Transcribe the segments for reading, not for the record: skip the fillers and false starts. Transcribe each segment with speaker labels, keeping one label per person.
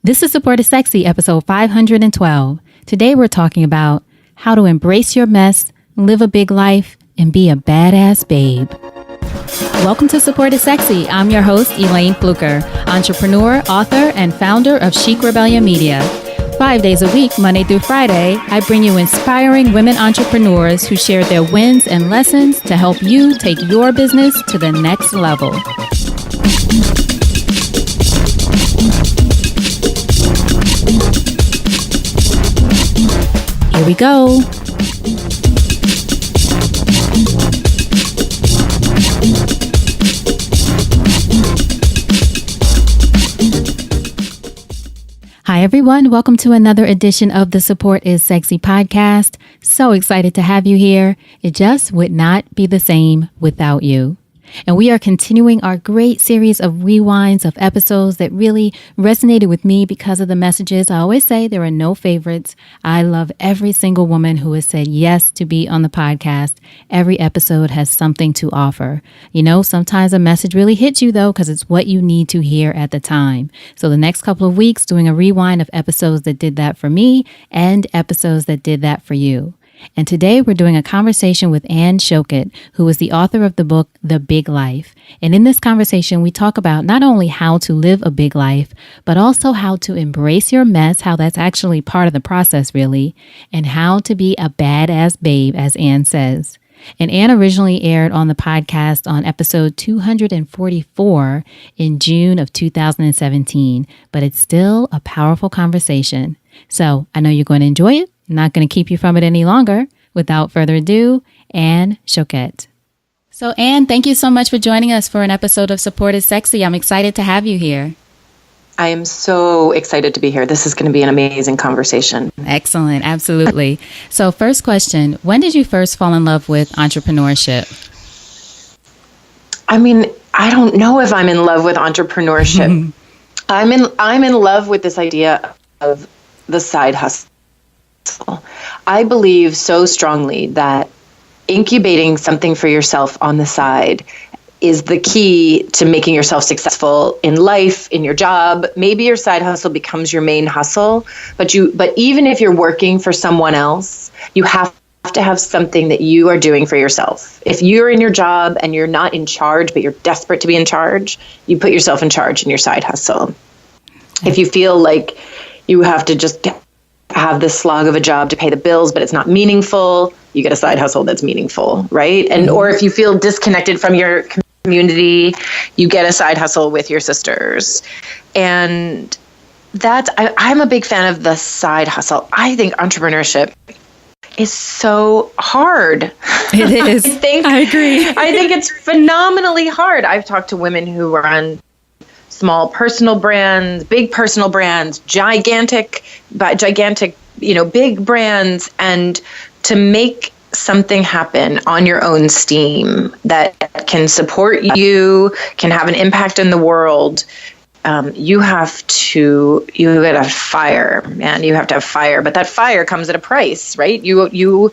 Speaker 1: This is Support is Sexy, episode 512. Today we're talking about how to embrace your mess, live a big life, and be a badass babe. Welcome to Support is Sexy. I'm your host, Elayne Fluker, entrepreneur, author, and founder of Chic Rebellion Media. 5 days a week, Monday through Friday, I bring you inspiring women entrepreneurs who share their wins and lessons to help you take your business to the next level. Here we go. Hi, everyone. Welcome to another edition of the Support is Sexy podcast. So excited to have you here. It just would not be the same without you. And we are continuing our great series of rewinds of episodes that really resonated with me because of the messages. I always say there are no favorites. I love every single woman who has said yes to be on the podcast. Every episode has something to offer. You know, sometimes a message really hits you though, because it's what you need to hear at the time. So the next couple of weeks, doing a rewind of episodes that did that for me and episodes that did that for you. And today we're doing a conversation with Shoket, who is the author of the book, The Big Life. And in this conversation, we talk about not only how to live a big life, but also how to embrace your mess, how that's actually part of the process, really, and how to be a badass babe, as Anne says. And Anne originally aired on the podcast on episode 244 in June of 2017, but it's still a powerful conversation. So I know you're going to enjoy it. Not going to keep you from it any longer. Without further ado, Anne Shoket. So Anne, thank you so much for joining us for an episode of Support is Sexy. I'm excited to have you here.
Speaker 2: I am so excited to be here. This is going to be an amazing conversation.
Speaker 1: Excellent. Absolutely. So first question, when did you first fall in love with entrepreneurship? I
Speaker 2: mean, I don't know if I'm in love with entrepreneurship. I'm in love with this idea of the side hustle. I believe so strongly that incubating something for yourself on the side is the key to making yourself successful in life, in your job. Maybe your side hustle becomes your main hustle, but even if you're working for someone else, you have to have something that you are doing for yourself. If you're in your job and you're not in charge, but you're desperate to be in charge, you put yourself in charge in your side hustle. If you feel like you have to just have this slog of a job to pay the bills, but it's not meaningful, you get a side hustle that's meaningful, right? And or if you feel disconnected from your community, you get a side hustle with your sisters. And I'm a big fan of the side hustle. I think entrepreneurship is so hard.
Speaker 1: It is. I agree.
Speaker 2: I think it's phenomenally hard. I've talked to women who run small personal brands, big personal brands, gigantic, big brands, and to make something happen on your own steam that can support you, can have an impact in the world. You got to fire, man. You have to have fire, but that fire comes at a price, right? You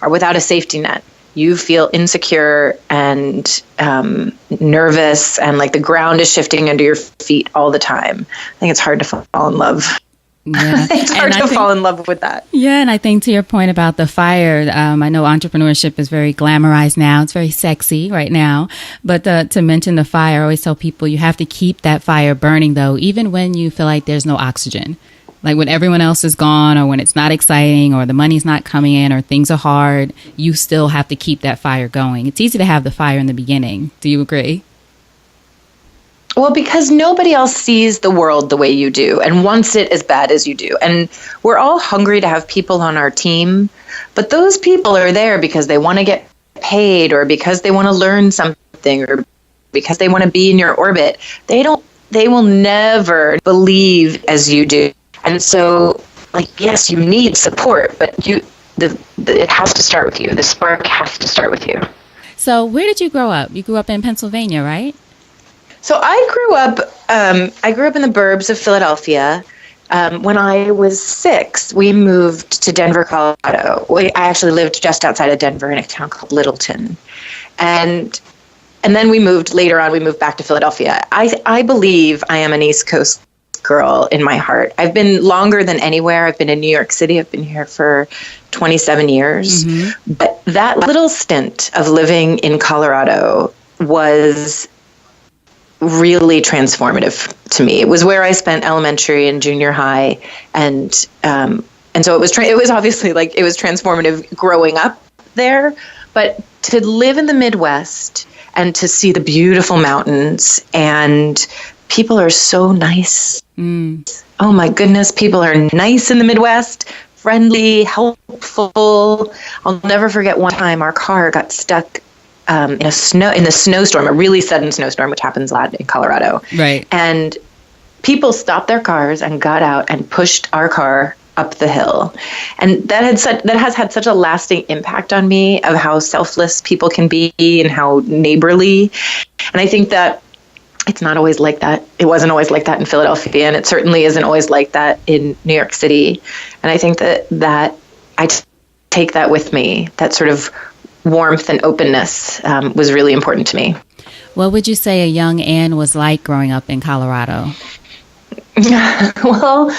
Speaker 2: are without a safety net. You feel insecure and nervous, and like the ground is shifting under your feet all the time. I think it's hard to fall in love. Yeah. It's hard to fall in love with that.
Speaker 1: Yeah, and I think to your point about the fire, I know entrepreneurship is very glamorized now. It's very sexy right now. But to mention the fire, I always tell people you have to keep that fire burning, though, even when you feel like there's no oxygen. Like when everyone else is gone, or when it's not exciting, or the money's not coming in, or things are hard, you still have to keep that fire going. It's easy to have the fire in the beginning. Do you agree?
Speaker 2: Well, because nobody else sees the world the way you do and wants it as bad as you do. And we're all hungry to have people on our team, but those people are there because they want to get paid, or because they want to learn something, or because they want to be in your orbit. They will never believe as you do. And so, yes, you need support, but it has to start with you. The spark has to start with you.
Speaker 1: So where did you grow up? You grew up in Pennsylvania, right?
Speaker 2: So I grew up in the burbs of Philadelphia. When I was 6, we moved to Denver, Colorado. I actually lived just outside of Denver in a town called Littleton. And then we moved back to Philadelphia. I believe I am an East Coast girl in my heart. I've been longer than anywhere. I've been in New York City. I've been here for 27 years. But that little stint of living in Colorado was really transformative to me. It was where I spent elementary and junior high, and so it was obviously like it was transformative growing up there. But to live in the Midwest and to see the beautiful mountains, and people are so nice. Oh my goodness, people are nice in the Midwest, friendly, helpful. I'll never forget one time our car got stuck in the snowstorm, a really sudden snowstorm, which happens a lot in Colorado.
Speaker 1: Right.
Speaker 2: And people stopped their cars and got out and pushed our car up the hill. And that has had such a lasting impact on me of how selfless people can be and how neighborly. And I think that it's not always like that. It wasn't always like that in Philadelphia, and it certainly isn't always like that in New York City. And I think that I take that with me, that sort of warmth and openness was really important to me.
Speaker 1: What would you say a young Anne was like growing up in Colorado?
Speaker 2: Well,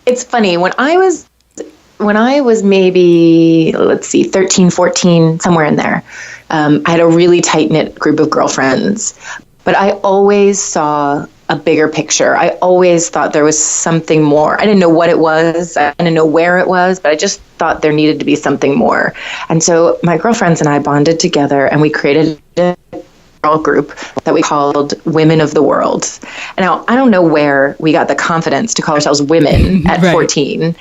Speaker 2: it's funny. When I was maybe, 13, 14, somewhere in there, I had a really tight-knit group of girlfriends, but I always saw a bigger picture. I always thought there was something more. I didn't know what it was. I didn't know where it was, but I just thought there needed to be something more. And so my girlfriends and I bonded together, and we created a girl group that we called Women of the World. And now, I don't know where we got the confidence to call ourselves women at 14,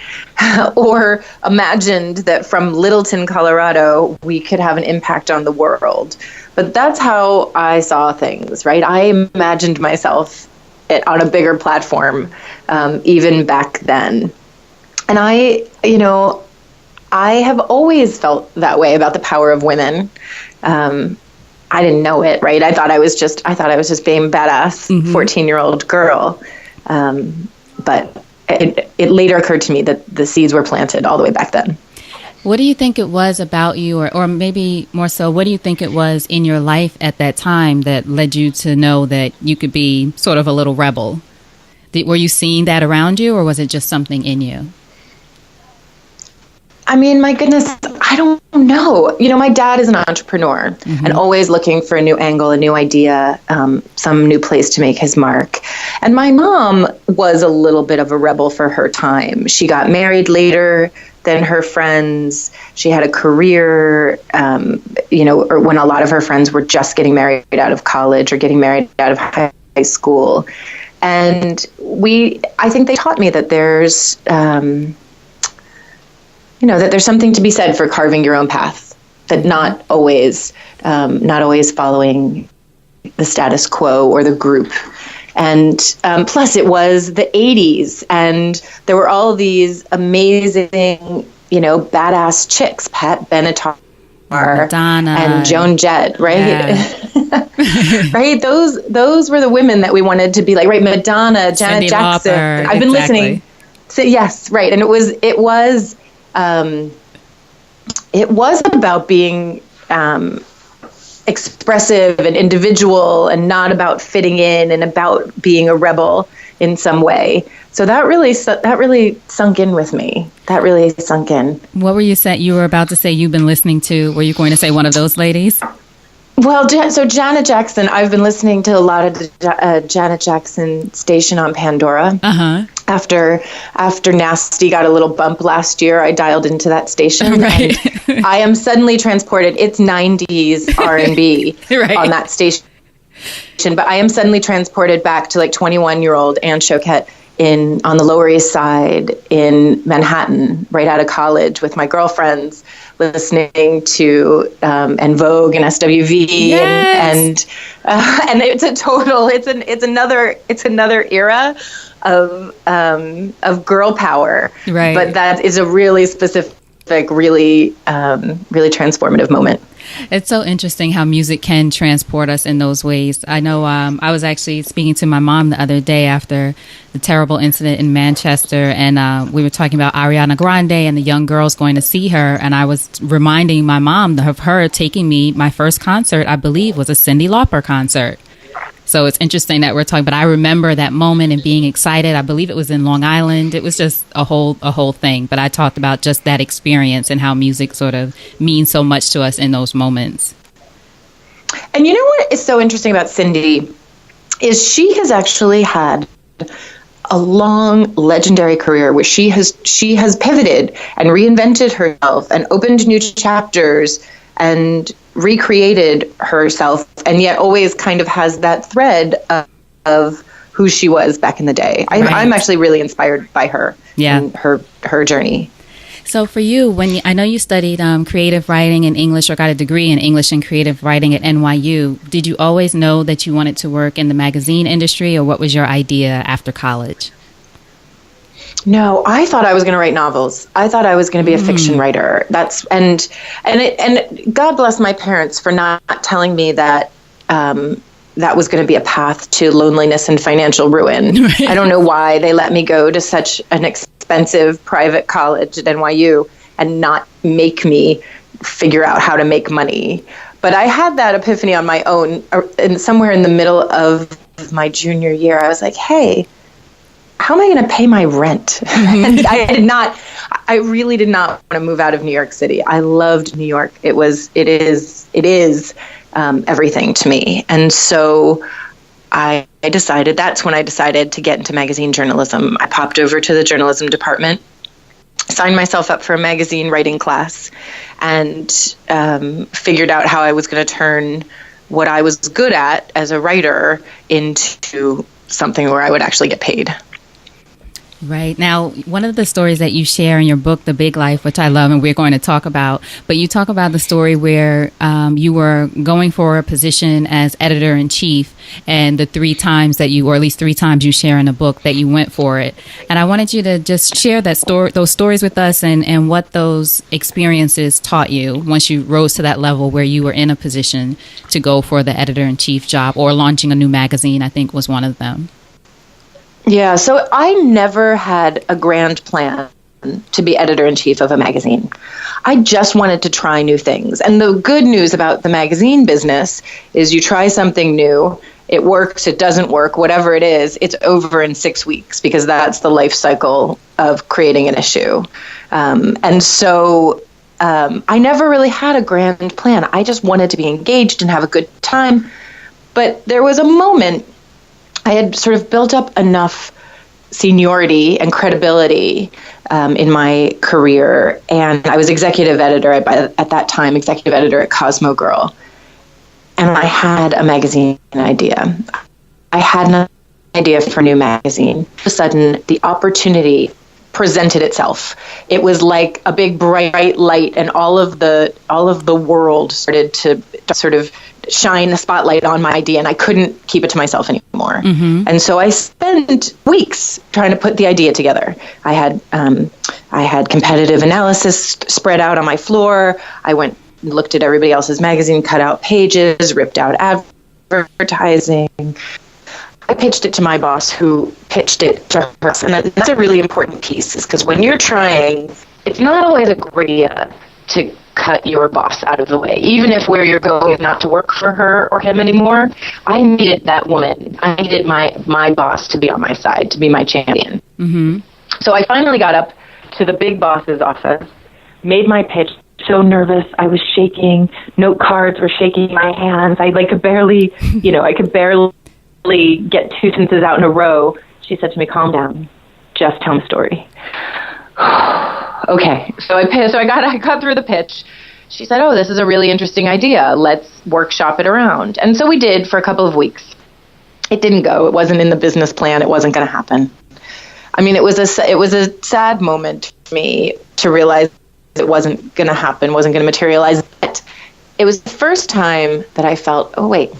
Speaker 2: or imagined that from Littleton, Colorado, we could have an impact on the world. But that's how I saw things, right? I imagined myself on a bigger platform, even back then. And I have always felt that way about the power of women. I didn't know it, right? I thought I was just being badass 14-year-old girl. But it later occurred to me that the seeds were planted all the way back then.
Speaker 1: What do you think it was about you, or maybe more so, what do you think it was in your life at that time that led you to know that you could be sort of a little rebel? Were you seeing that around you, or was it just something in you?
Speaker 2: I mean, my goodness, I don't know. My dad is an entrepreneur and always looking for a new angle, a new idea, some new place to make his mark. And my mom was a little bit of a rebel for her time. She got married later than her friends. She had a career, or when a lot of her friends were just getting married out of college or getting married out of high school. And I think they taught me that there's something to be said for carving your own path, that not always following the status quo or the group. And plus it was the 80s, and there were all these amazing, badass chicks, Pat Benatar,
Speaker 1: Madonna,
Speaker 2: and Joan Jett, right?
Speaker 1: Yeah.
Speaker 2: Right? Those were the women that we wanted to be like, right? Madonna, Janet Jackson.
Speaker 1: Lauper,
Speaker 2: I've been listening. So, yes, right. And it was about being expressive and individual, and not about fitting in, and about being a rebel in some way. So that really sunk in with me. That really sunk in.
Speaker 1: What were you saying? You were about to say you've been listening to. Were you going to say one of those ladies?
Speaker 2: Well, so Janet Jackson, I've been listening to a lot of the Janet Jackson station on Pandora. After Nasty got a little bump last year, I dialed into that station.
Speaker 1: Right.
Speaker 2: And I am suddenly transported. It's 90s R&B
Speaker 1: right.
Speaker 2: on that station. But I am suddenly transported back to like 21-year-old Anne Shoket on the Lower East Side in Manhattan, right out of college, with my girlfriends, listening to En Vogue and SWV.
Speaker 1: Yes.
Speaker 2: and it's another era of girl power.
Speaker 1: Right.
Speaker 2: But that is a really specific, really transformative moment.
Speaker 1: It's so interesting how music can transport us in those ways. I know I was actually speaking to my mom the other day after the terrible incident in Manchester, and we were talking about Ariana Grande and the young girls going to see her, and I was reminding my mom of her taking me. My first concert, I believe, was a Cyndi Lauper concert. So it's interesting that we're talking, but I remember that moment and being excited. I believe it was in Long Island. It was just a whole thing. But I talked about just that experience and how music sort of means so much to us in those moments.
Speaker 2: And you know what is so interesting about Cindy is she has actually had a long, legendary career where she has pivoted and reinvented herself and opened new chapters and recreated herself, and yet always kind of has that thread of who she was back in the day. I'm actually really inspired by her and her journey.
Speaker 1: So for you, I know you studied creative writing in English, or got a degree in English and creative writing at NYU, did you always know that you wanted to work in the magazine industry, or what was your idea after college?
Speaker 2: No, I thought I was going to write novels. I thought I was going to be a fiction writer. And God bless my parents for not telling me that that was going to be a path to loneliness and financial ruin. Right. I don't know why they let me go to such an expensive private college at NYU and not make me figure out how to make money. But I had that epiphany on my own, and somewhere in the middle of my junior year, I was like, hey, how am I going to pay my rent? And I really did not want to move out of New York City. I loved New York. It is everything to me. And so that's when I decided to get into magazine journalism. I popped over to the journalism department, signed myself up for a magazine writing class, and figured out how I was going to turn what I was good at as a writer into something where I would actually get paid.
Speaker 1: Right. Now, one of the stories that you share in your book, The Big Life, which I love and we're going to talk about, but you talk about the story where you were going for a position as editor-in-chief, and the 3 times that or at least 3 times you share in the book that you went for it. And I wanted you to just share those stories with us and what those experiences taught you once you rose to that level where you were in a position to go for the editor-in-chief job, or launching a new magazine, I think was one of them.
Speaker 2: Yeah, so I never had a grand plan to be editor-in-chief of a magazine. I just wanted to try new things. And the good news about the magazine business is you try something new, it works, it doesn't work, whatever it is, it's over in 6 weeks, because that's the life cycle of creating an issue. And so I never really had a grand plan. I just wanted to be engaged and have a good time. But there was a moment I had sort of built up enough seniority and credibility in my career, and I was executive editor at that time, executive editor at Cosmo Girl, and I had a magazine idea. I had an idea for a new magazine. All of a sudden, the opportunity presented itself. It was like a big bright light, and all of the world started to sort of shine the spotlight on my idea, and I couldn't keep it to myself anymore. Mm-hmm. And so I spent weeks trying to put the idea together. I had competitive analysis spread out on my floor. I went and looked at everybody else's magazine, cut out pages, ripped out advertising. I pitched it to my boss, who pitched it to her. And that's a really important piece, is because when you're trying, it's not always a great idea to cut your boss out of the way, even if where you're going is not to work for her or him anymore. I needed that woman. I needed my boss to be on my side, to be my champion. Mm-hmm. So I finally got up to the big boss's office, made my pitch. So nervous, I was shaking. Note cards were shaking my hands. I could barely get 2 sentences out in a row. She said to me, "Calm down. Just tell me a story." Okay, so I got through the pitch. She said, "Oh, this is a really interesting idea. Let's workshop it around." And so we did for a couple of weeks. It didn't go. It wasn't in the business plan. It wasn't going to happen. I mean, it was a sad moment for me to realize it wasn't going to happen, wasn't going to materialize. But it was the first time that I felt, oh, wait,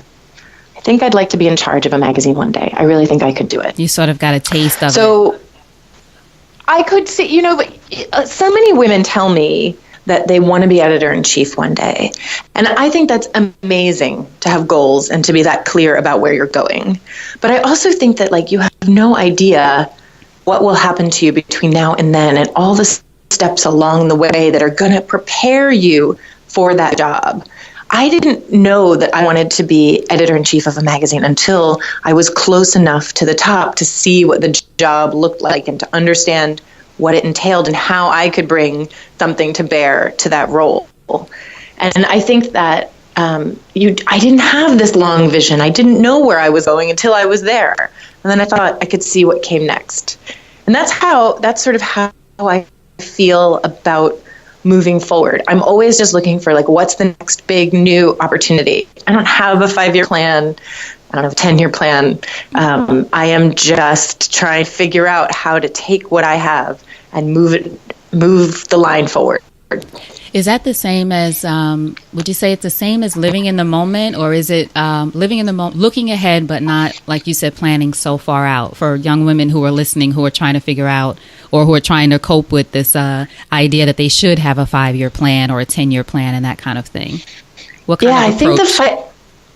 Speaker 2: I think I'd like to be in charge of a magazine one day. I really think I could do it.
Speaker 1: You sort of got a taste of it.
Speaker 2: So I could see, but so many women tell me that they want to be editor-in-chief one day. And I think that's amazing to have goals and to be that clear about where you're going. But I also think that you have no idea what will happen to you between now and then, and all the steps along the way that are going to prepare you for that job. I didn't know that I wanted to be editor-in-chief of a magazine until I was close enough to the top to see what the job looked like and to understand what it entailed and how I could bring something to bear to that role. And I think that I didn't have this long vision. I didn't know where I was going until I was there. And then I thought I could see what came next. And that's sort of how I feel about moving forward. I'm always just looking for what's the next big new opportunity. I don't have a 5-year plan. I don't have a 10-year plan. I am just trying to figure out how to take what I have and move the line forward.
Speaker 1: Is that the same as, would you say it's the same as living in the moment, or is it living in the moment, looking ahead, but not, like you said, planning so far out for young women who are listening, who are trying to figure out or who are trying to cope with this idea that they should have a 5-year plan or a 10-year plan and that kind of thing? What kind of approach?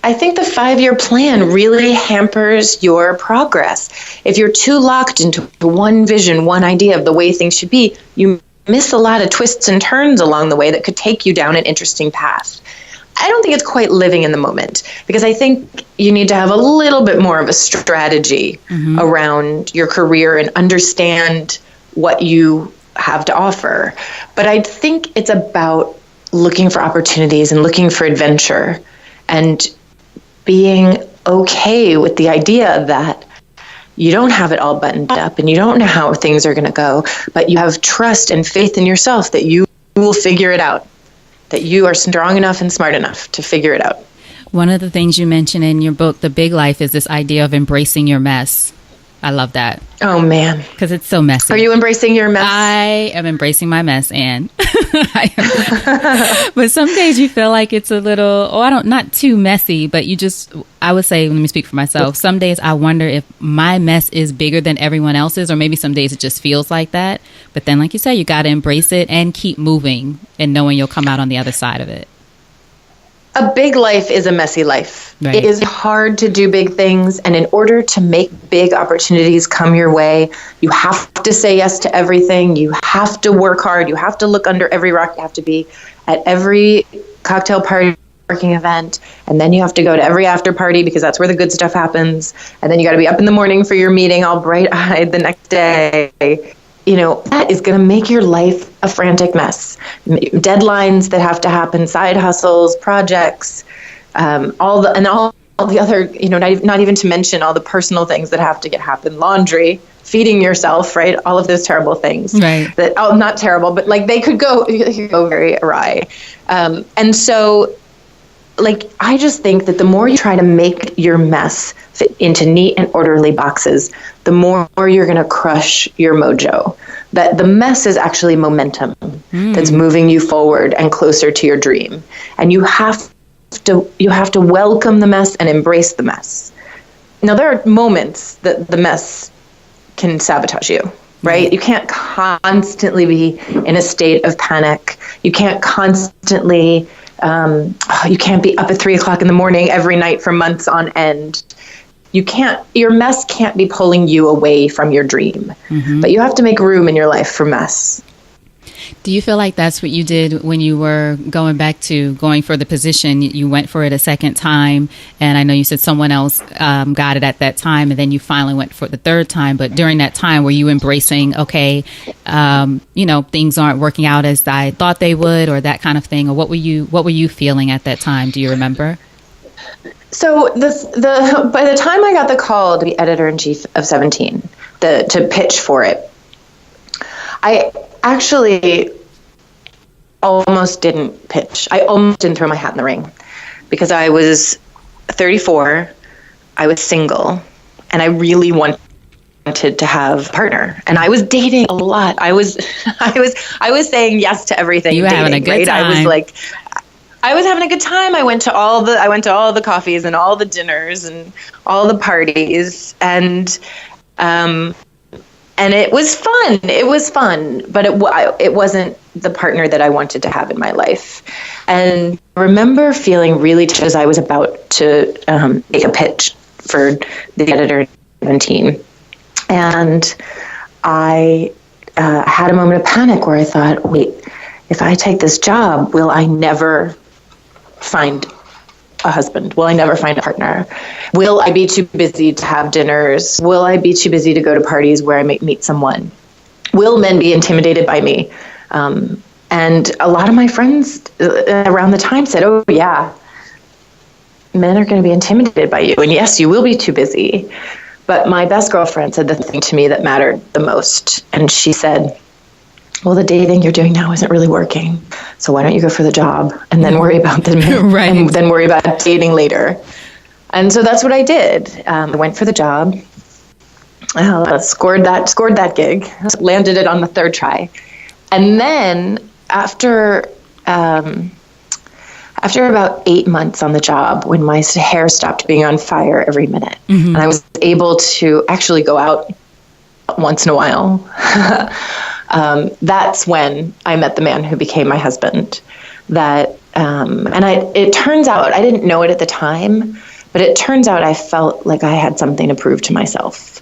Speaker 2: I think the 5-year plan really hampers your progress. If you're too locked into one vision, one idea of the way things should be, you miss a lot of twists and turns along the way that could take you down an interesting path. I don't think it's quite living in the moment, because I think you need to have a little bit more of a strategy around your career and understand what you have to offer. But I think it's about looking for opportunities and looking for adventure and being okay with the idea that you don't have it all buttoned up and you don't know how things are going to go, but you have trust and faith in yourself that you will figure it out, that you are strong enough and smart enough to figure it out.
Speaker 1: One of the things you mention in your book, The Big Life, is this idea of embracing your mess. I love that.
Speaker 2: Oh, man.
Speaker 1: Because it's so messy.
Speaker 2: Are you embracing your mess?
Speaker 1: I am embracing my mess, Anne. But some days you feel like it's a little, not too messy, but I would say, let me speak for myself. Some days I wonder if my mess is bigger than everyone else's, or maybe some days it just feels like that. But then, like you said, you got to embrace it and keep moving and knowing you'll come out on the other side of it.
Speaker 2: A big life is a messy life. Right. It is hard to do big things. And in order to make big opportunities come your way, you have to say yes to everything. You have to work hard. You have to look under every rock. You have to be at every cocktail party, working event. And then you have to go to every after party because that's where the good stuff happens. And then you got to be up in the morning for your meeting all bright-eyed the next day. That is going to make your life a frantic mess. Deadlines that have to happen, side hustles, projects, all the other, not even to mention all the personal things that have to happen, laundry, feeding yourself, right? All of those terrible things. Right. Not terrible, but they could go very awry. And so, I just think that the more you try to make your mess fit into neat and orderly boxes, the more you're going to crush your mojo. That the mess is actually momentum that's moving you forward and closer to your dream. And you have to welcome the mess and embrace the mess. Now, there are moments that the mess can sabotage you, right? You can't constantly be in a state of panic. You can't constantly... you can't be up at 3:00 in the morning every night for months on end. Your mess can't be pulling you away from your dream, but you have to make room in your life for mess.
Speaker 1: Do you feel like that's what you did when you were going for the position? You went for it a second time, and I know you said someone else got it at that time, and then you finally went for the third time. But during that time, were you embracing, okay, things aren't working out as I thought they would, or that kind of thing? Or what were you feeling at that time? Do you remember?
Speaker 2: So by the time I got the call to be editor-in-chief of 17, to pitch for it, I actually almost didn't pitch. I almost didn't throw my hat in the ring because I was 34, I was single, and I really wanted to have a partner. And I was dating a lot. I was saying yes to everything.
Speaker 1: You were having a good time.
Speaker 2: I was having a good time. I went to all the coffees and all the dinners and all the parties, and it was fun. It was fun, but it wasn't the partner that I wanted to have in my life. And I remember feeling really, as I was about to make a pitch for the editor 17, and I had a moment of panic where I thought, wait, if I take this job, will I never find a husband? Will I never find a partner? Will I be too busy to have dinners? Will I be too busy to go to parties where I might meet someone? Will men be intimidated by me? And a lot of my friends around the time said, oh, yeah, men are going to be intimidated by you. And yes, you will be too busy. But my best girlfriend said the thing to me that mattered the most. And she said, well, the dating you're doing now isn't really working. So why don't you go for the job and then worry about the
Speaker 1: right.
Speaker 2: and then worry about dating later. And so that's what I did. I went for the job, scored that gig, landed it on the third try. And then after about 8 months on the job, when my hair stopped being on fire every minute, and I was able to actually go out once in a while, that's when I met the man who became my husband. It turns out, I didn't know it at the time, but it turns out I felt like I had something to prove to myself,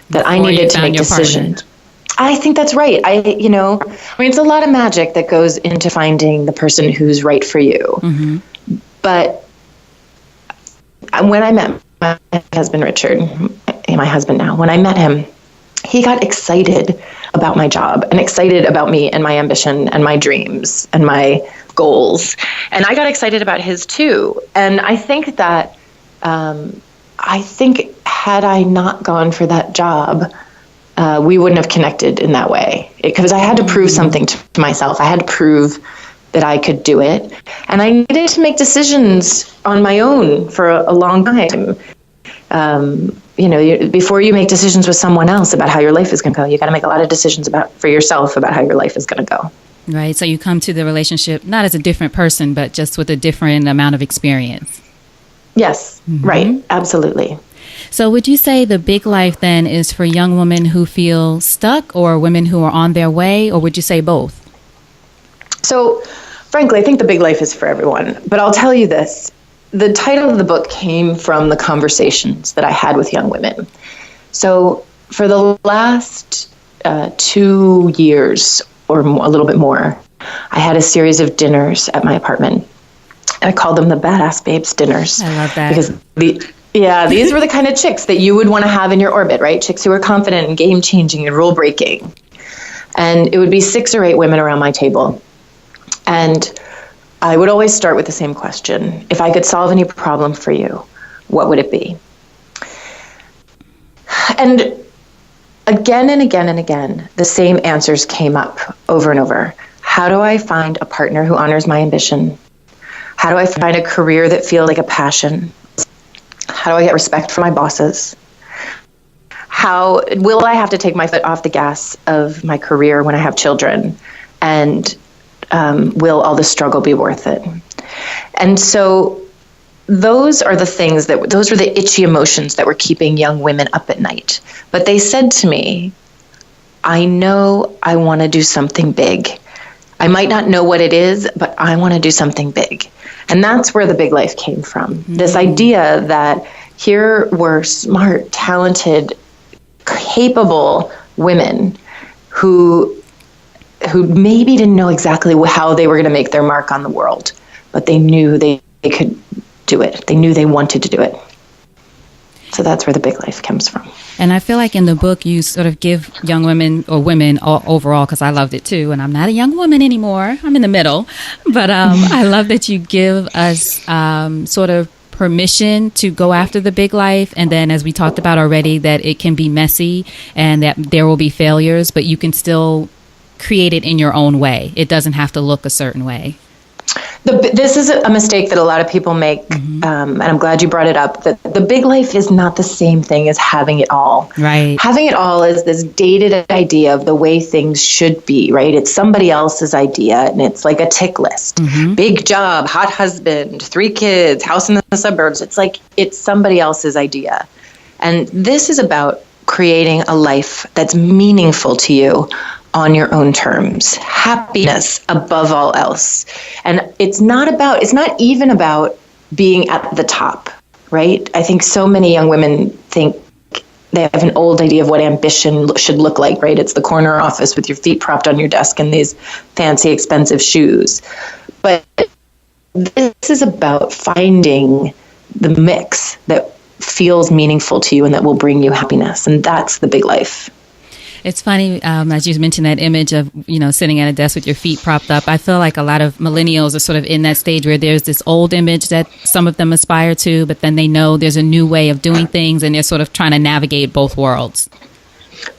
Speaker 2: that I needed to make decisions. I think that's right. It's a lot of magic that goes into finding the person who's right for you. But when I met my husband, Richard, my husband now, when I met him, he got excited about my job and excited about me and my ambition and my dreams and my goals. And I got excited about his too. And I think that, had I not gone for that job, we wouldn't have connected in that way, because I had to prove something to myself. I had to prove that I could do it. And I needed to make decisions on my own for a long time. Before you make decisions with someone else about how your life is going to go, you got to make a lot of decisions for yourself about how your life is going to go.
Speaker 1: Right. So you come to the relationship not as a different person, but just with a different amount of experience.
Speaker 2: Yes. Right. Absolutely.
Speaker 1: So would you say the big life then is for young women who feel stuck, or women who are on their way, or would you say both? So
Speaker 2: frankly, I think the big life is for everyone. But I'll tell you this. The title of the book came from the conversations that I had with young women. So for the last 2 years or a little bit more, I had a series of dinners at my apartment. I called them the Badass Babes dinners.
Speaker 1: I love that.
Speaker 2: Because these were the kind of chicks that you would want to have in your orbit, right? Chicks who are confident and game-changing and rule-breaking. And it would be 6 or 8 women around my table. And I would always start with the same question. If I could solve any problem for you, what would it be? And again and again and again, the same answers came up over and over. How do I find a partner who honors my ambition? How do I find a career that feels like a passion? How do I get respect from my bosses? How will I have to take my foot off the gas of my career when I have children? And will all the struggle be worth it? And so those are the things those were the itchy emotions that were keeping young women up at night. But they said to me, I know I want to do something big. I might not know what it is, but I want to do something big. And that's where the big life came from. This idea that here were smart, talented, capable women who maybe didn't know exactly how they were going to make their mark on the world, but they knew they could do it. They knew they wanted to do it. So that's where the big life comes from.
Speaker 1: And I feel like in the book, you sort of give young women, or women overall, because I loved it too, and I'm not a young woman anymore. I'm in the middle. But I love that you give us sort of permission to go after the big life. And then, as we talked about already, that it can be messy and that there will be failures, but you can still create it in your own way. It doesn't have to look a certain way.
Speaker 2: This is a mistake that a lot of people make, and I'm glad you brought it up, that the big life is not the same thing as having it all.
Speaker 1: Right.
Speaker 2: Having it all is this dated idea of the way things should be, right? It's somebody else's idea, and it's like a tick list. Big job, hot husband, 3 kids, house in the suburbs. It's like it's somebody else's idea. And this is about creating a life that's meaningful to you on your own terms, happiness above all else. And it's not even about being at the top, right? I think so many young women think they have an old idea of what ambition should look like, right? It's the corner office with your feet propped on your desk and these fancy, expensive shoes. But this is about finding the mix that feels meaningful to you and that will bring you happiness. And that's the big life.
Speaker 1: It's funny, as you mentioned that image of, sitting at a desk with your feet propped up. I feel like a lot of millennials are sort of in that stage where there's this old image that some of them aspire to, but then they know there's a new way of doing things, and they're sort of trying to navigate both worlds.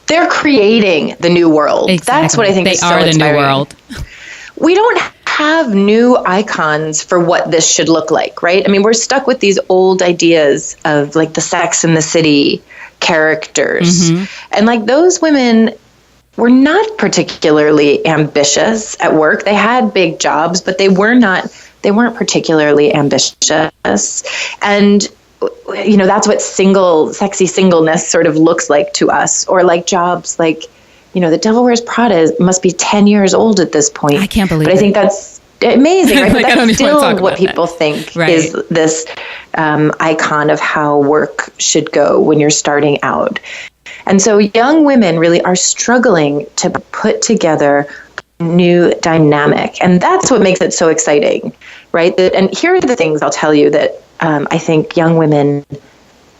Speaker 2: They're creating the new world.
Speaker 1: Exactly.
Speaker 2: That's what I think
Speaker 1: they
Speaker 2: is so
Speaker 1: are
Speaker 2: inspiring.
Speaker 1: The new world.
Speaker 2: We don't have new icons for what this should look like, right? I mean, we're stuck with these old ideas of like the Sex and the City characters. Mm-hmm. And like those women were not particularly ambitious at work. They had big jobs, but they weren't particularly ambitious. And that's what sexy singleness sort of looks like to us, or like jobs like, the Devil Wears Prada must be 10 years old at this point.
Speaker 1: I can't believe it.
Speaker 2: But I think that's amazing, right?
Speaker 1: Like,
Speaker 2: but that's still what people think
Speaker 1: right.
Speaker 2: is this icon of how work should go when you're starting out. And so young women really are struggling to put together a new dynamic. And that's what makes it so exciting, right? And here are the things I'll tell you that I think young women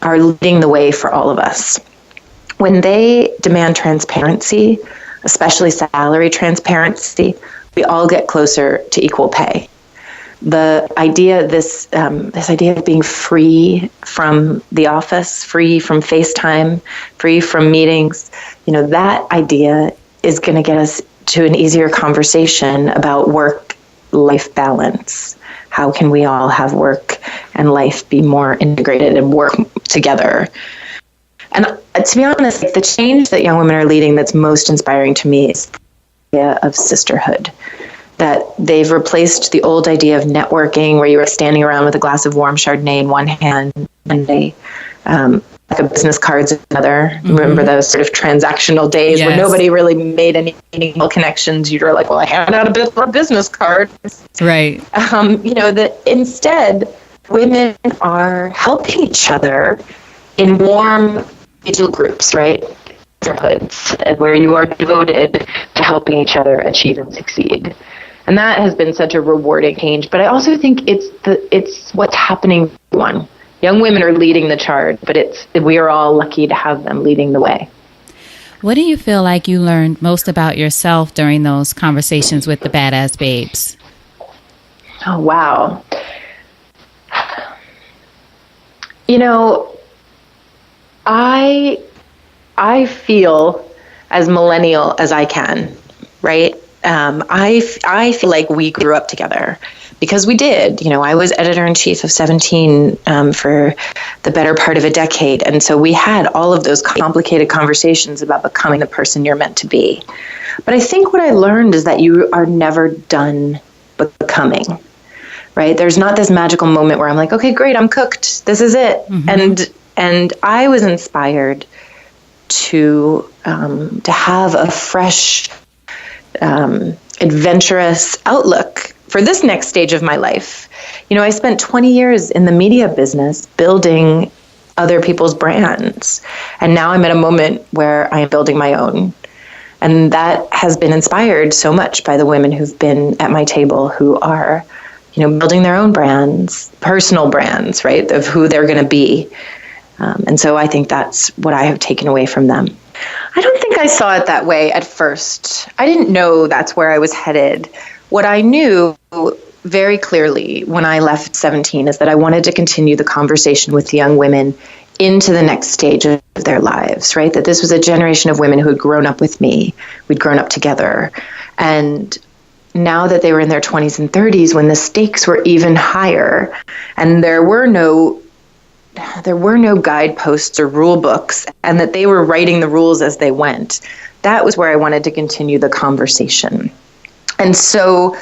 Speaker 2: are leading the way for all of us. When they demand transparency, especially salary transparency, we all get closer to equal pay. The idea, this idea of being free from the office, free from FaceTime, free from meetings, that idea is going to get us to an easier conversation about work-life balance. How can we all have work and life be more integrated and work together? And to be honest, the change that young women are leading that's most inspiring to me is the idea of sisterhood. That they've replaced the old idea of networking where you were standing around with a glass of warm Chardonnay in one hand and a business cards in another. Mm-hmm. Remember those sort of transactional days where nobody really made any meaningful connections. You were like, well, I hand out a business card.
Speaker 1: Right.
Speaker 2: That instead women are helping each other in warm digital groups, right? Sisterhoods, where you are devoted to helping each other achieve and succeed. And that has been such a rewarding change. But I also think it's what's happening to everyone. Young women are leading the charge, but we are all lucky to have them leading the way.
Speaker 1: What do you feel like you learned most about yourself during those conversations with the Badass Babes?
Speaker 2: Oh, wow. I feel as millennial as I can, right? I feel like we grew up together because we did. I was editor-in-chief of 17 for the better part of a decade. And so we had all of those complicated conversations about becoming the person you're meant to be. But I think what I learned is that you are never done becoming, right? There's not this magical moment where I'm like, okay, great, I'm cooked. This is it. Mm-hmm. And I was inspired to have a fresh, adventurous outlook for this next stage of my life. I spent 20 years in the media business building other people's brands. And now I'm at a moment where I am building my own. And that has been inspired so much by the women who've been at my table who are, building their own brands, personal brands, right, of who they're going to be. And so I think that's what I have taken away from them. I don't think I saw it that way at first. I didn't know that's where I was headed. What I knew very clearly when I left 17 is that I wanted to continue the conversation with the young women into the next stage of their lives, right? That this was a generation of women who had grown up with me. We'd grown up together. And now that they were in their 20s and 30s, when the stakes were even higher and there were no guideposts or rule books, and that they were writing the rules as they went. That was where I wanted to continue the conversation. And so,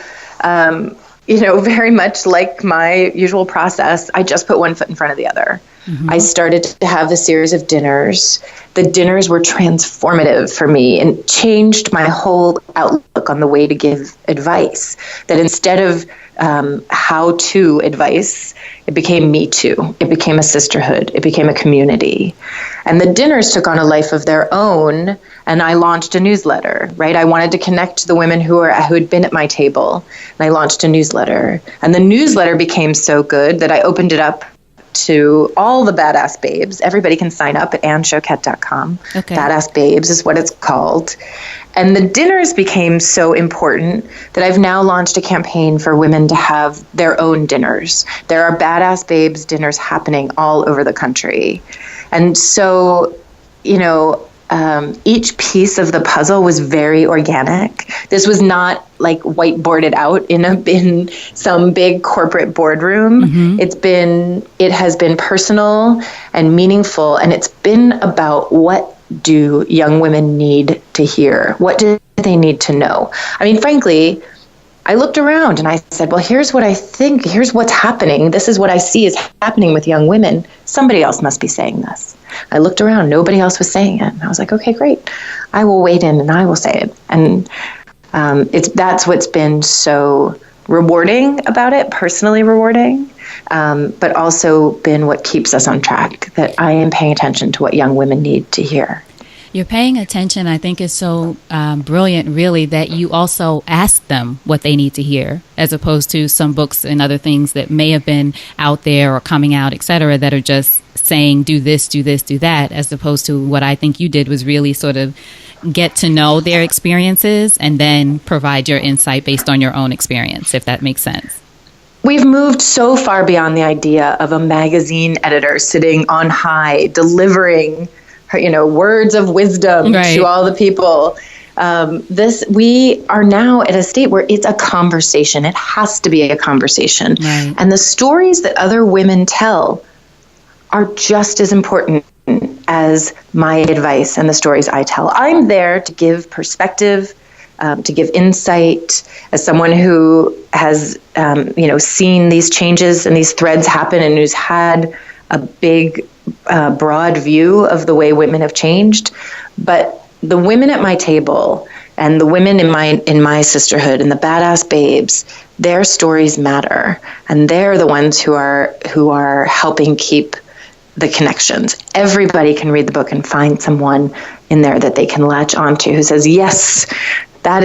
Speaker 2: very much like my usual process, I just put one foot in front of the other. Mm-hmm. I started to have a series of dinners. The dinners were transformative for me and changed my whole outlook book on the way to give advice, that instead of how-to advice, it became me too. It became a sisterhood. It became a community. And the dinners took on a life of their own, and I launched a newsletter, right? I wanted to connect the women who had been at my table, and I launched a newsletter. And the newsletter became so good that I opened it up to all the badass babes. Everybody can sign up at shoket.com. Okay. Badass Babes is what it's called. And the dinners became so important that I've now launched a campaign for women to have their own dinners. There are Badass Babes dinners happening all over the country. And so, each piece of the puzzle was very organic. This was not like whiteboarded out in some big corporate boardroom. Mm-hmm. It has been personal and meaningful, and it's been about what do young women need to hear? What do they need to know? I mean, frankly, I looked around and I said, well, here's what I think. Here's what's happening. This is what I see is happening with young women. Somebody else must be saying this. I looked around. Nobody else was saying it. And I was like, okay, great. I will wade in and I will say it. And that's what's been so rewarding about it, personally rewarding, but also been what keeps us on track, that I am paying attention to what young women need to hear.
Speaker 1: You're paying attention, I think, is so brilliant, really, that you also ask them what they need to hear, as opposed to some books and other things that may have been out there or coming out, et cetera, that are just saying, do this, do this, do that, as opposed to what I think you did was really sort of get to know their experiences and then provide your insight based on your own experience, if that makes sense.
Speaker 2: We've moved so far beyond the idea of a magazine editor sitting on high, delivering words of wisdom to all the people. We are now at a state where it's a conversation. It has to be a conversation. Right. And the stories that other women tell are just as important as my advice and the stories I tell. I'm there to give perspective, to give insight, as someone who has, seen these changes and these threads happen and who's had a big, broad view of the way women have changed. But the women at my table and the women in my sisterhood and the badass babes, their stories matter, and they're the ones who are helping keep the connections. Everybody can read the book and find someone in there that they can latch onto who says, yes, that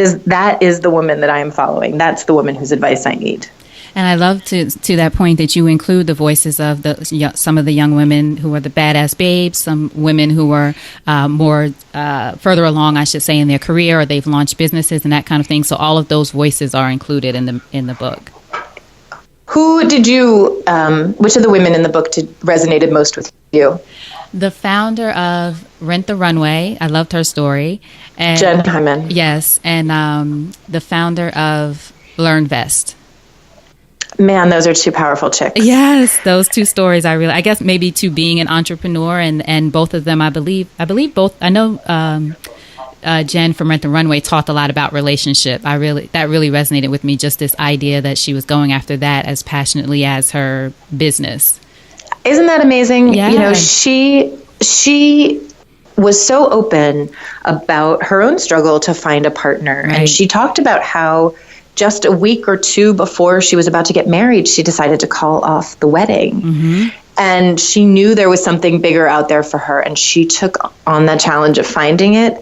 Speaker 2: is the woman that I am following. That's the woman whose advice I need.
Speaker 1: And I love to that point that you include the voices of some of the young women who are the badass babes, some women who are more further along, I should say, in their career, or they've launched businesses and that kind of thing. So all of those voices are included in the book.
Speaker 2: Who did you? Which of the women in the book resonated most with you?
Speaker 1: The founder of Rent the Runway. I loved her story. And,
Speaker 2: Jen Hyman.
Speaker 1: Yes, and the founder of LearnVest.
Speaker 2: Man, those are two powerful chicks.
Speaker 1: Yes, those two stories. I guess maybe to being an entrepreneur and both of them, I believe both. I know Jen from Rent the Runway talked a lot about relationship. That really resonated with me. Just this idea that she was going after that as passionately as her business.
Speaker 2: Isn't that amazing?
Speaker 1: Yeah.
Speaker 2: She was so open about her own struggle to find a partner, right. And she talked about how just a week or two before she was about to get married, she decided to call off the wedding. Mm-hmm. And she knew there was something bigger out there for her. And she took on that challenge of finding it.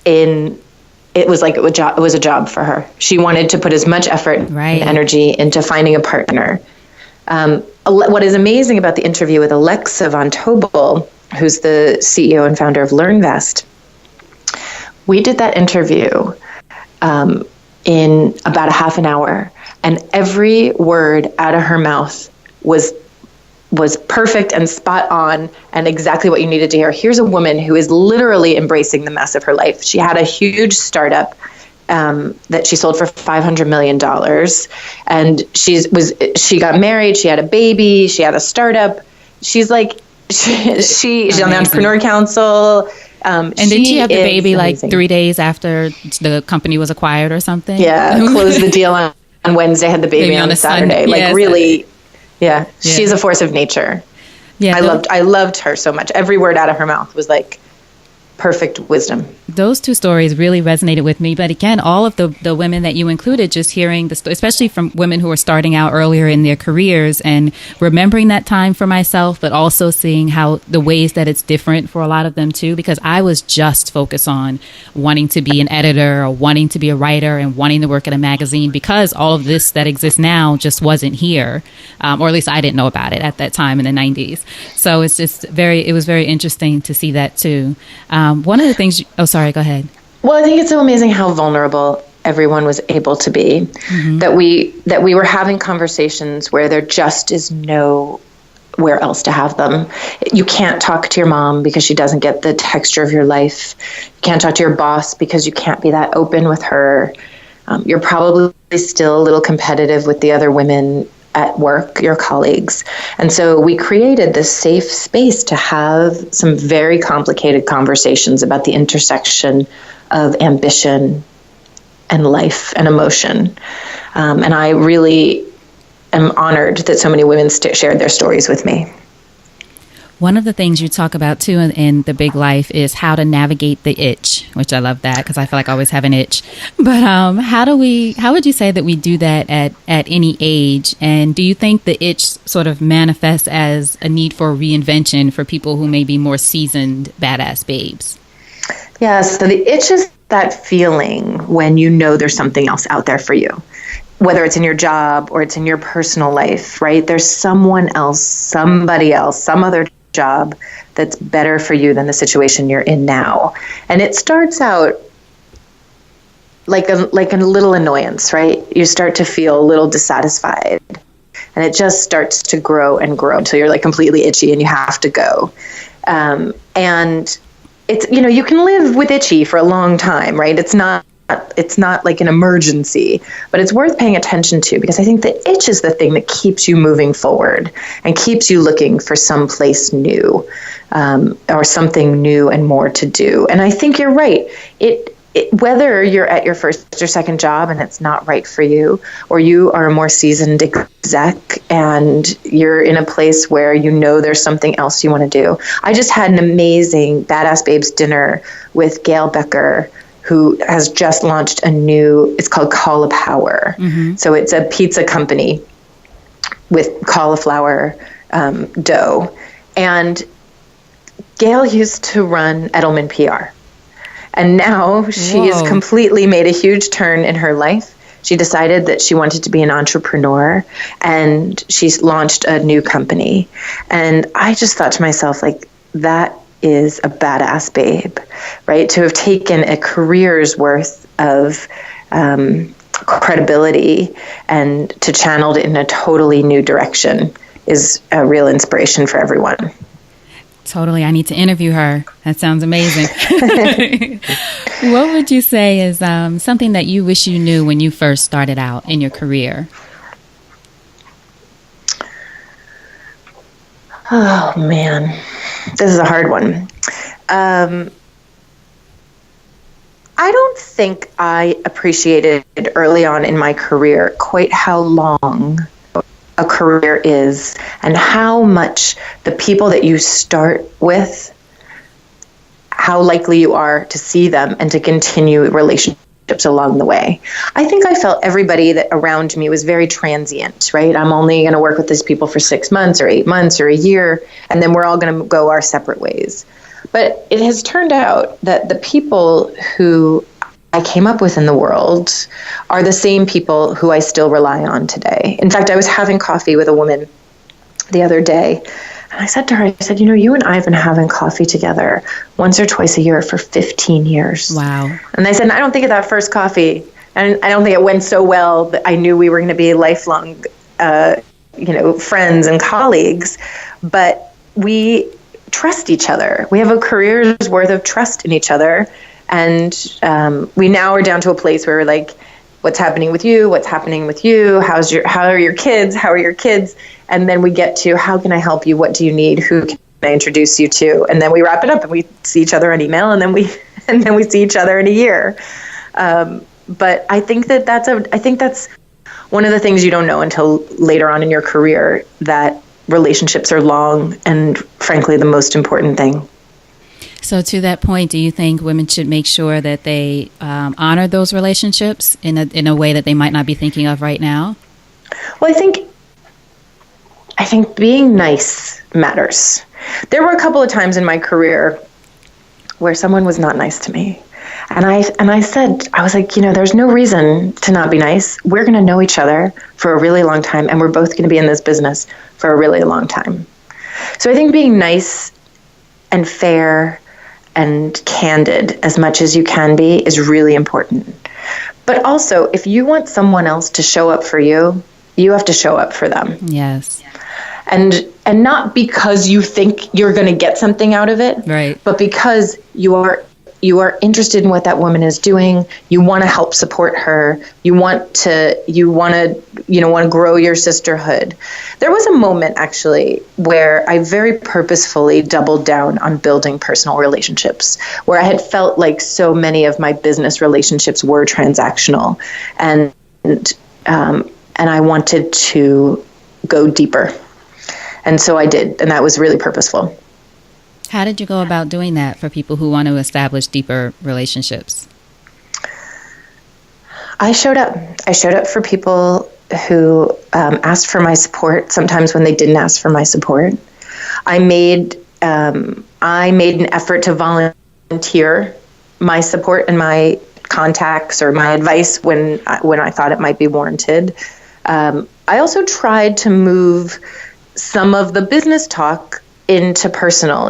Speaker 2: It was a job for her. She wanted to put as much effort and energy into finding a partner. What is amazing about the interview with Alexa Von Tobel, who's the CEO and founder of LearnVest, we did that interview in about a half an hour, and every word out of her mouth was perfect and spot on and exactly what you needed to hear. Here's a woman who is literally embracing the mess of her life. She had a huge startup that she sold for $500 million, and she got married, she had a baby, she had a startup. She's like, she's on the Entrepreneur Council.
Speaker 1: And didn't she have the baby amazing. 3 days after the company was acquired or something?
Speaker 2: Yeah, closed the deal on Wednesday, had the baby on a Saturday. Really, yeah, she's a force of nature. Yeah, I loved her so much. Every word out of her mouth was like perfect wisdom.
Speaker 1: Those two stories really resonated with me. But again, all of the women that you included, just hearing especially from women who are starting out earlier in their careers and remembering that time for myself, but also seeing how the ways that it's different for a lot of them too, because I was just focused on wanting to be an editor or wanting to be a writer and wanting to work at a magazine, because all of this that exists now just wasn't here. Or at least I didn't know about it at that time in the 90s. So it's just it was very interesting to see that too. One of the things, sorry, go ahead.
Speaker 2: Well, I think it's so amazing how vulnerable everyone was able to be, that we were having conversations where there just is nowhere else to have them. You can't talk to your mom because she doesn't get the texture of your life. You can't talk to your boss because you can't be that open with her. You're probably still a little competitive with the other women at work, your colleagues. And so we created this safe space to have some very complicated conversations about the intersection of ambition and life and emotion. And I really am honored that so many women shared their stories with me.
Speaker 1: One of the things you talk about too in The Big Life is how to navigate the itch, which I love that because I feel like I always have an itch. But how would you say that we do that at any age? And do you think the itch sort of manifests as a need for reinvention for people who may be more seasoned badass babes?
Speaker 2: Yeah, so the itch is that feeling when you know there's something else out there for you, whether it's in your job or it's in your personal life, right? There's someone else, somebody else, some other job that's better for you than the situation you're in now. And it starts out like a little annoyance, right? You start to feel a little dissatisfied, and it just starts to grow and grow until you're like completely itchy and you have to go. And it's, you can live with itchy for a long time, right? It's not like an emergency, but it's worth paying attention to, because I think the itch is the thing that keeps you moving forward and keeps you looking for someplace new, or something new and more to do. And I think you're right. Whether you're at your first or second job and it's not right for you, or you are a more seasoned exec and you're in a place where there's something else you want to do. I just had an amazing Badass Babes dinner with Gail Becker, who has just launched it's called Cauliflower. So it's a pizza company with cauliflower dough. And Gail used to run Edelman PR. And now she has completely made a huge turn in her life. She decided that she wanted to be an entrepreneur, and she's launched a new company. And I just thought to myself, like, that is a badass babe, right? To have taken a career's worth of credibility and to channel it in a totally new direction is a real inspiration for everyone.
Speaker 1: Totally. I need to interview her. That sounds amazing. What would you say is something that you wish you knew when you first started out in your career?
Speaker 2: Oh, man. This is a hard one. I don't think I appreciated early on in my career quite how long a career is and how much the people that you start with, how likely you are to see them and to continue relationships along the way. I think I felt everybody that around me was very transient, right? I'm only going to work with these people for 6 months or 8 months or a year, and then we're all going to go our separate ways. But it has turned out that the people who I came up with in the world are the same people who I still rely on today. In fact, I was having coffee with a woman the other day, and I said to her, you and I have been having coffee together once or twice a year for 15 years.
Speaker 1: Wow.
Speaker 2: And I said, I don't think of that first coffee, and I don't think it went so well that I knew we were going to be lifelong, friends and colleagues, but we trust each other. We have a career's worth of trust in each other. And we now are down to a place where we're like, what's happening with you? What's happening with you? How are your kids? How are your kids? And then we get to, how can I help you? What do you need? Who can I introduce you to? And then we wrap it up and we see each other on email, and then we see each other in a year. But I think that's one of the things you don't know until later on in your career, that relationships are long and frankly the most important thing.
Speaker 1: So to that point, do you think women should make sure that they honor those relationships in a way that they might not be thinking of right now?
Speaker 2: Well, I think being nice matters. There were a couple of times in my career where someone was not nice to me. And I said, I was like, there's no reason to not be nice. We're going to know each other for a really long time, and we're both going to be in this business for a really long time. So I think being nice and fair and candid as much as you can be is really important. But also, if you want someone else to show up for you, you have to show up for them.
Speaker 1: Yes.
Speaker 2: And not because you think you're going to get something out of it,
Speaker 1: right,
Speaker 2: but because you are interested in what that woman is doing. You want to help support her. You want to grow your sisterhood. There was a moment actually where I very purposefully doubled down on building personal relationships, where I had felt like so many of my business relationships were transactional, and I wanted to go deeper. And so I did, and that was really purposeful.
Speaker 1: How did you go about doing that for people who want to establish deeper relationships?
Speaker 2: I showed up. I showed up for people who asked for my support, sometimes when they didn't ask for my support. I made an effort to volunteer my support and my contacts or my advice when I thought it might be warranted. I also tried to move some of the business talk into personal.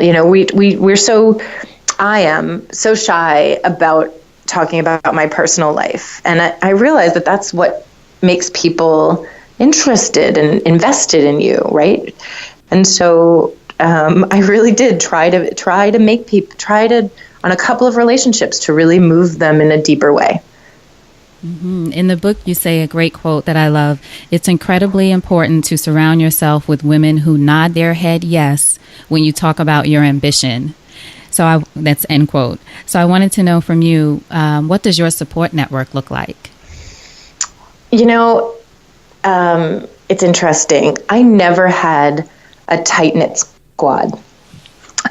Speaker 2: I am so shy about talking about my personal life. And I realize that that's what makes people interested and invested in you, right? And so I really did try to make people, on a couple of relationships, to really move them in a deeper way.
Speaker 1: Mm-hmm. In the book, you say a great quote that I love. It's incredibly important to surround yourself with women who nod their head yes when you talk about your ambition. So that's end quote. So I wanted to know from you, what does your support network look like?
Speaker 2: It's interesting. I never had a tight-knit squad.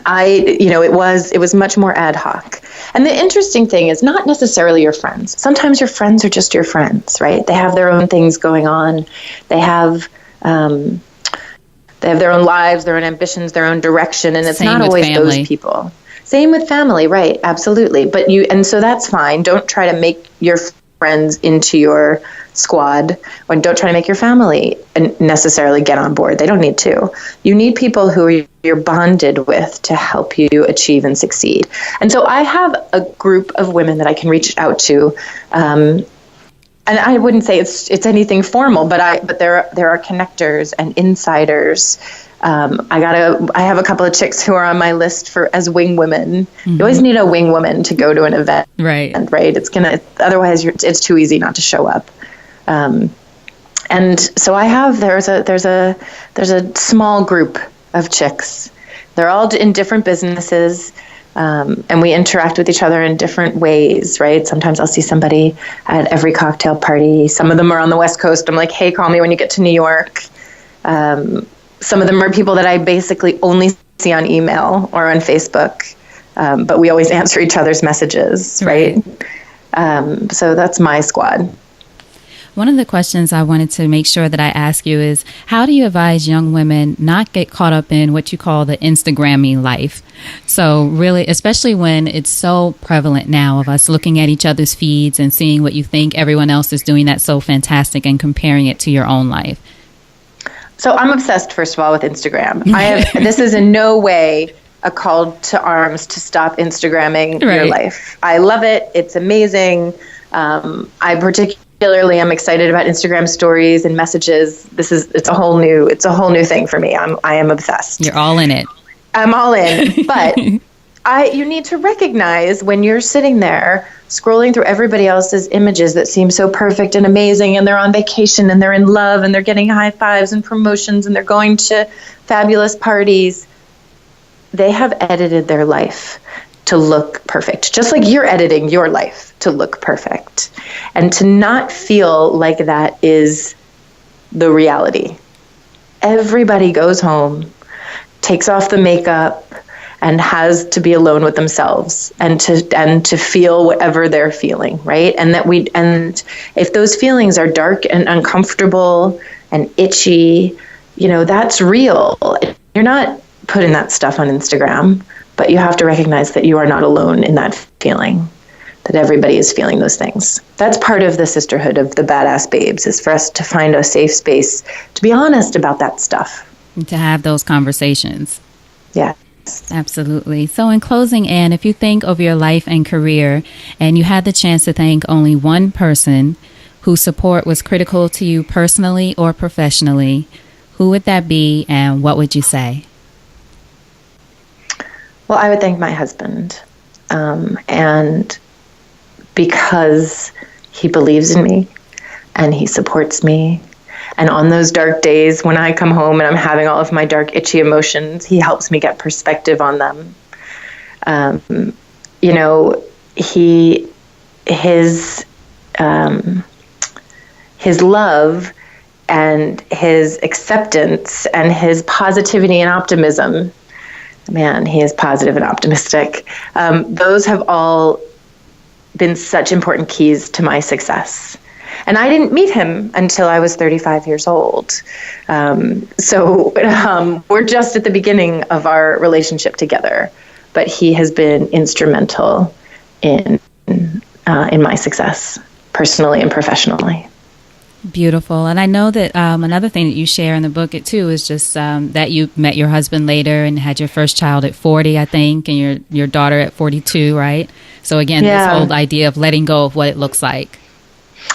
Speaker 2: It was much more ad hoc. And the interesting thing is not necessarily your friends. Sometimes your friends are just your friends, right? They have their own things going on. They have their own lives, their own ambitions, their own direction, and it's not always family. Those people. Same with family, right? Absolutely. And so that's fine. Don't try to make your friends into your squad, or don't try to make your family necessarily get on board. They don't need to. You need people who you're bonded with to help you achieve and succeed. And so I have a group of women that I can reach out to, and I wouldn't say it's anything formal, but there are connectors and insiders. I have a couple of chicks who are on my list as wing women. Mm-hmm. You always need a wing woman to go to an event, right? Otherwise it's too easy not to show up. And so there's a small group of chicks. They're all in different businesses, and we interact with each other in different ways, right? Sometimes I'll see somebody at every cocktail party. Some of them are on the West Coast. I'm like, hey, call me when you get to New York. Some of them are people that I basically only see on email or on Facebook, but we always answer each other's messages, right? So that's my squad.
Speaker 1: One of the questions I wanted to make sure that I ask you is, how do you advise young women not get caught up in what you call the Instagramming life? So really, especially when it's so prevalent now of us looking at each other's feeds and seeing what you think everyone else is doing that's so fantastic and comparing it to your own life.
Speaker 2: So I'm obsessed, first of all, with Instagram. This is in no way a call to arms to stop Instagramming your life. I love it. It's amazing. I particularly am excited about Instagram stories and messages. It's a whole new thing for me. I am obsessed.
Speaker 1: You're all in it.
Speaker 2: I'm all in, but you need to recognize when you're sitting there scrolling through everybody else's images that seem so perfect and amazing, and they're on vacation and they're in love and they're getting high fives and promotions and they're going to fabulous parties. They have edited their life to look perfect, just like you're editing your life to look perfect. And to not feel like that is the reality. Everybody goes home, takes off the makeup, and has to be alone with themselves and to feel whatever they're feeling, right? And if those feelings are dark and uncomfortable and itchy, that's real. You're not putting that stuff on Instagram, but you have to recognize that you are not alone in that feeling, that everybody is feeling those things. That's part of the sisterhood of the badass babes, is for us to find a safe space to be honest about that stuff.
Speaker 1: And to have those conversations.
Speaker 2: Yeah.
Speaker 1: Absolutely. So in closing, Anne, if you think of your life and career and you had the chance to thank only one person whose support was critical to you personally or professionally, who would that be and what would you say?
Speaker 2: Well, I would thank my husband. And because he believes in me and he supports me. And on those dark days when I come home and I'm having all of my dark, itchy emotions, he helps me get perspective on them. His love and his acceptance and his positivity and optimism, man, he is positive and optimistic. Those have all been such important keys to my success. And I didn't meet him until I was 35 years old. So we're just at the beginning of our relationship together. But he has been instrumental in my success, personally and professionally.
Speaker 1: Beautiful. And I know that another thing that you share in the book, too, is just that you met your husband later and had your first child at 40, I think, and your daughter at 42, right? So again, This whole idea of letting go of what it looks like.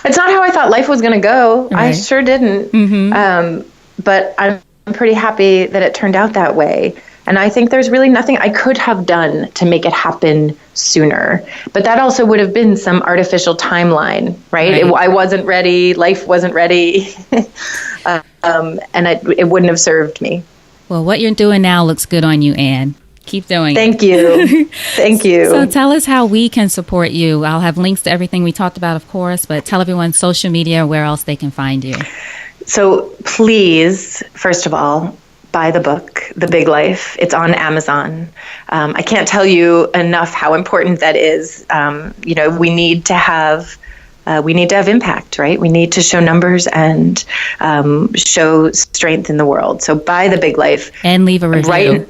Speaker 2: It's not how I thought life was going to go. Right. I sure didn't.
Speaker 1: Mm-hmm.
Speaker 2: But I'm pretty happy that it turned out that way. And I think there's really nothing I could have done to make it happen sooner. But that also would have been some artificial timeline, right? I wasn't ready. Life wasn't ready. And it wouldn't have served me.
Speaker 1: Well, what you're doing now looks good on you, Anne. Keep doing it.
Speaker 2: Thank you. Thank you.
Speaker 1: So tell us how we can support you. I'll have links to everything we talked about, of course, but tell everyone social media, where else they can find you. So please, first of all, buy the book, The Big Life. It's on Amazon. I can't tell you enough how important that is. We need to have impact, right? We need to show numbers and show strength in the world. So buy The Big Life. And leave a review.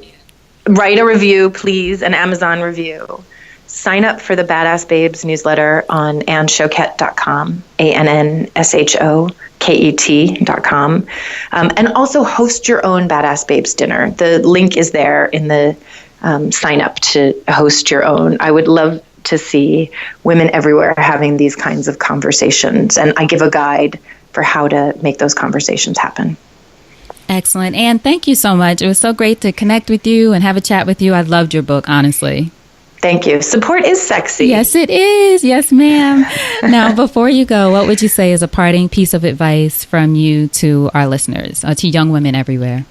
Speaker 1: Write a review, please, an Amazon review. Sign up for the Badass Babes newsletter on AnnShoket.com, AnnShoket.com. And also host your own Badass Babes dinner. The link is there in the sign up to host your own. I would love to see women everywhere having these kinds of conversations. And I give a guide for how to make those conversations happen. Excellent. Anne, thank you so much. It was so great to connect with you and have a chat with you. I loved your book, honestly. Thank you. Support is sexy. Yes, it is. Yes, ma'am. Now, before you go, what would you say is a parting piece of advice from you to our listeners, to young women everywhere?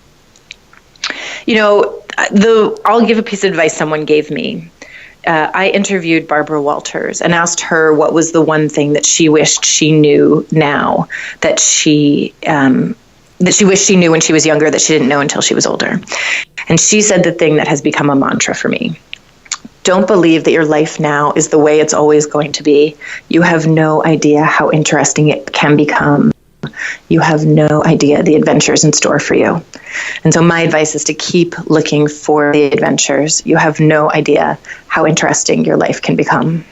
Speaker 1: I'll give a piece of advice someone gave me. I interviewed Barbara Walters and asked her what was the one thing that she wished she knew now, that she wished she knew when she was younger, that she didn't know until she was older. And she said the thing that has become a mantra for me. Don't believe that your life now is the way it's always going to be. You have no idea how interesting it can become. You have no idea the adventures in store for you. And so my advice is to keep looking for the adventures. You have no idea how interesting your life can become.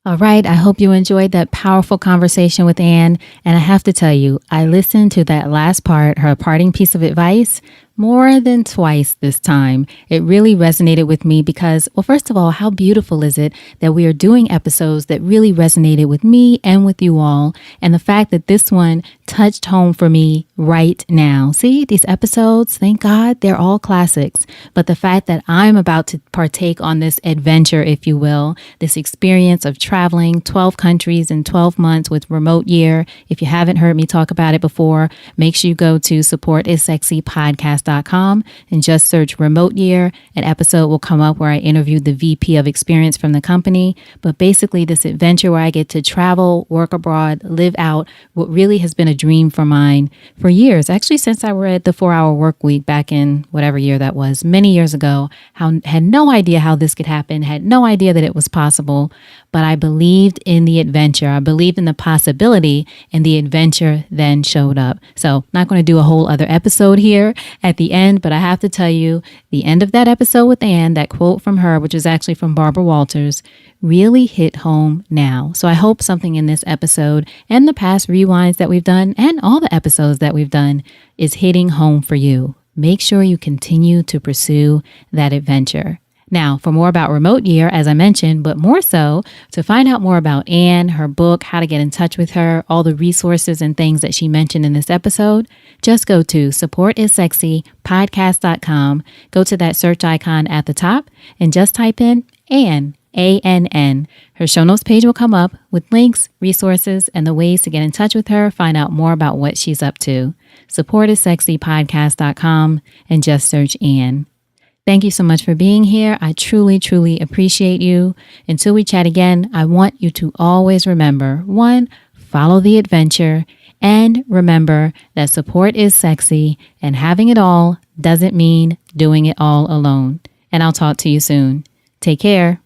Speaker 1: All right. I hope you enjoyed that powerful conversation with Anne. And I have to tell you, I listened to that last part, her parting piece of advice, more than twice this time. It really resonated with me because, well, first of all, how beautiful is it that we are doing episodes that really resonated with me and with you all. And the fact that this one touched home for me right now. See, these episodes, thank God, they're all classics. But the fact that I'm about to partake on this adventure, if you will, this experience of traveling 12 countries in 12 months with remote year. If you haven't heard me talk about it before, make sure you go to supportissexypodcast.com support-is-sexy-podcast.com and just search remote year. An episode will come up where I interviewed the VP of experience from the company. But basically this adventure where I get to travel, work abroad, live out what really has been a dream for mine for years. Actually, since I read the 4-Hour Work Week back in whatever year that was, many years ago, had no idea how this could happen, had no idea that it was possible. But I believed in the adventure. I believed in the possibility, and the adventure then showed up. So not going to do a whole other episode here at the end, but I have to tell you, the end of that episode with Anne, that quote from her, which is actually from Barbara Walters, really hit home now. So I hope something in this episode and the past rewinds that we've done and all the episodes that we've done is hitting home for you. Make sure you continue to pursue that adventure. Now, for more about Remote Year, as I mentioned, but more so to find out more about Anne, her book, how to get in touch with her, all the resources and things that she mentioned in this episode, just go to support-is-sexy-podcast.com, go to that search icon at the top, and just type in Anne, A-N-N. Her show notes page will come up with links, resources, and the ways to get in touch with her, find out more about what she's up to. Support-is-sexy-podcast.com, and just search Anne. Thank you so much for being here. I truly, truly appreciate you. Until we chat again, I want you to always remember, 1, follow the adventure, and remember that support is sexy, and having it all doesn't mean doing it all alone. And I'll talk to you soon. Take care.